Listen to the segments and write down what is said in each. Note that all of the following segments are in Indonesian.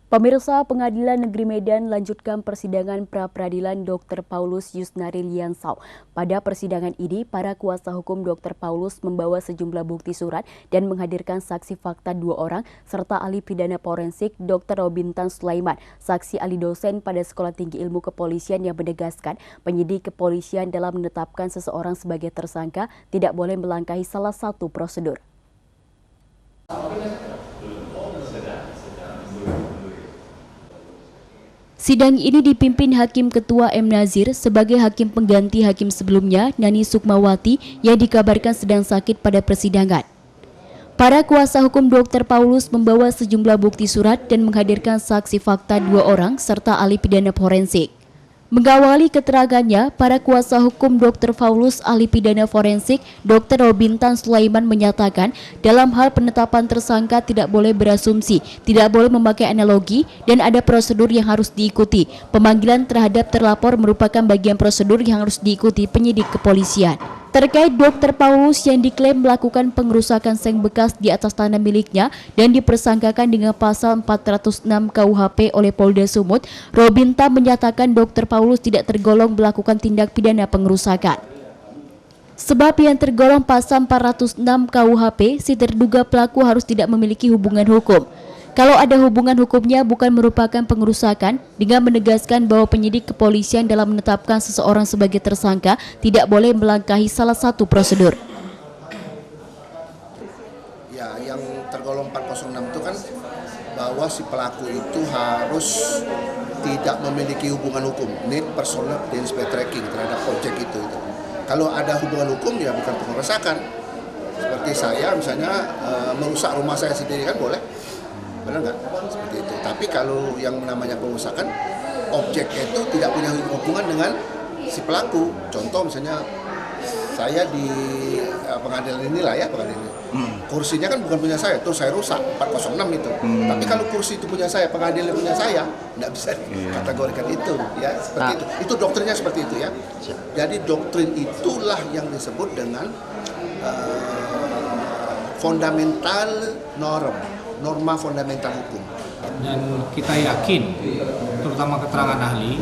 Pemirsa, Pengadilan Negeri Medan lanjutkan persidangan pra-peradilan Dr. Paulus Yusnari Liansau. Pada persidangan ini, para kuasa hukum Dr. Paulus membawa sejumlah bukti surat dan menghadirkan saksi fakta 2 orang, serta ahli pidana forensik Dr. Robintan Sulaiman, saksi ahli dosen pada Sekolah Tinggi Ilmu Kepolisian yang menegaskan penyidik kepolisian dalam menetapkan seseorang sebagai tersangka tidak boleh melangkahi salah satu prosedur. Sidang ini dipimpin Hakim Ketua M. Nazir sebagai hakim pengganti hakim sebelumnya, Nani Sukmawati, yang dikabarkan sedang sakit pada persidangan. Para kuasa hukum Dr. Paulus membawa sejumlah bukti surat dan menghadirkan saksi fakta 2 orang serta ahli pidana forensik. Mengawali keterangannya, para kuasa hukum Dr. Paulus ahli pidana forensik Dr. Robintan Sulaiman menyatakan dalam hal penetapan tersangka tidak boleh berasumsi, tidak boleh memakai analogi, dan ada prosedur yang harus diikuti. Pemanggilan terhadap terlapor merupakan bagian prosedur yang harus diikuti penyidik kepolisian. Terkait Dr. Paulus yang diklaim melakukan pengerusakan seng bekas di atas tanah miliknya dan dipersangkakan dengan pasal 406 KUHP oleh Polda Sumut, Robintan menyatakan Dr. Paulus tidak tergolong melakukan tindak pidana pengerusakan. Sebab yang tergolong pasal 406 KUHP, si terduga pelaku harus tidak memiliki hubungan hukum. Kalau ada hubungan hukumnya bukan merupakan pengerusakan, dengan menegaskan bahwa penyidik kepolisian dalam menetapkan seseorang sebagai tersangka tidak boleh melangkahi salah satu prosedur. Ya, yang tergolong 406 itu kan bahwa si pelaku itu harus tidak memiliki hubungan hukum, need personal identity tracking terhadap objek itu. Kalau ada hubungan hukum ya bukan pengerusakan. Seperti saya misalnya merusak rumah saya sendiri kan boleh. Benar nggak? Seperti itu. Tapi kalau yang namanya pengerusakan, objeknya itu tidak punya hubungan dengan si pelaku. Contoh misalnya saya di pengadilan inilah ya, pengadilan. Kursinya kan bukan punya saya, tuh saya rusak 406 itu. Tapi kalau kursi itu punya saya, pengadilan punya saya, nggak bisa dikategorikan itu, ya seperti itu. Itu doktrinnya seperti itu ya. Jadi doktrin itulah yang disebut dengan fundamental norma fundamental hukum. Dan kita yakin, terutama keterangan ahli,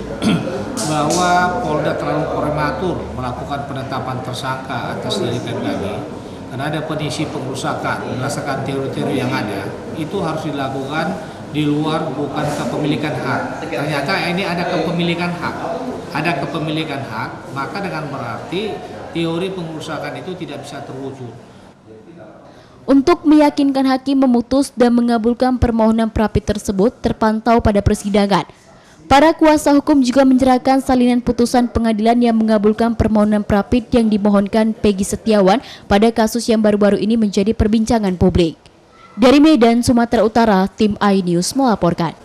bahwa Polda terlalu prematur melakukan penetapan tersangka atas delikten kami, karena ada penisi pengerusakan berdasarkan teori-teori yang ada, itu harus dilakukan di luar bukan kepemilikan hak. Ternyata ini ada kepemilikan hak, maka dengan berarti teori pengerusakan itu tidak bisa terwujud. Untuk meyakinkan hakim memutus dan mengabulkan permohonan pra-pit tersebut terpantau pada persidangan. Para kuasa hukum juga menyerahkan salinan putusan pengadilan yang mengabulkan permohonan pra-pit yang dimohonkan Peggy Setiawan pada kasus yang baru-baru ini menjadi perbincangan publik. Dari Medan, Sumatera Utara, tim iNews melaporkan.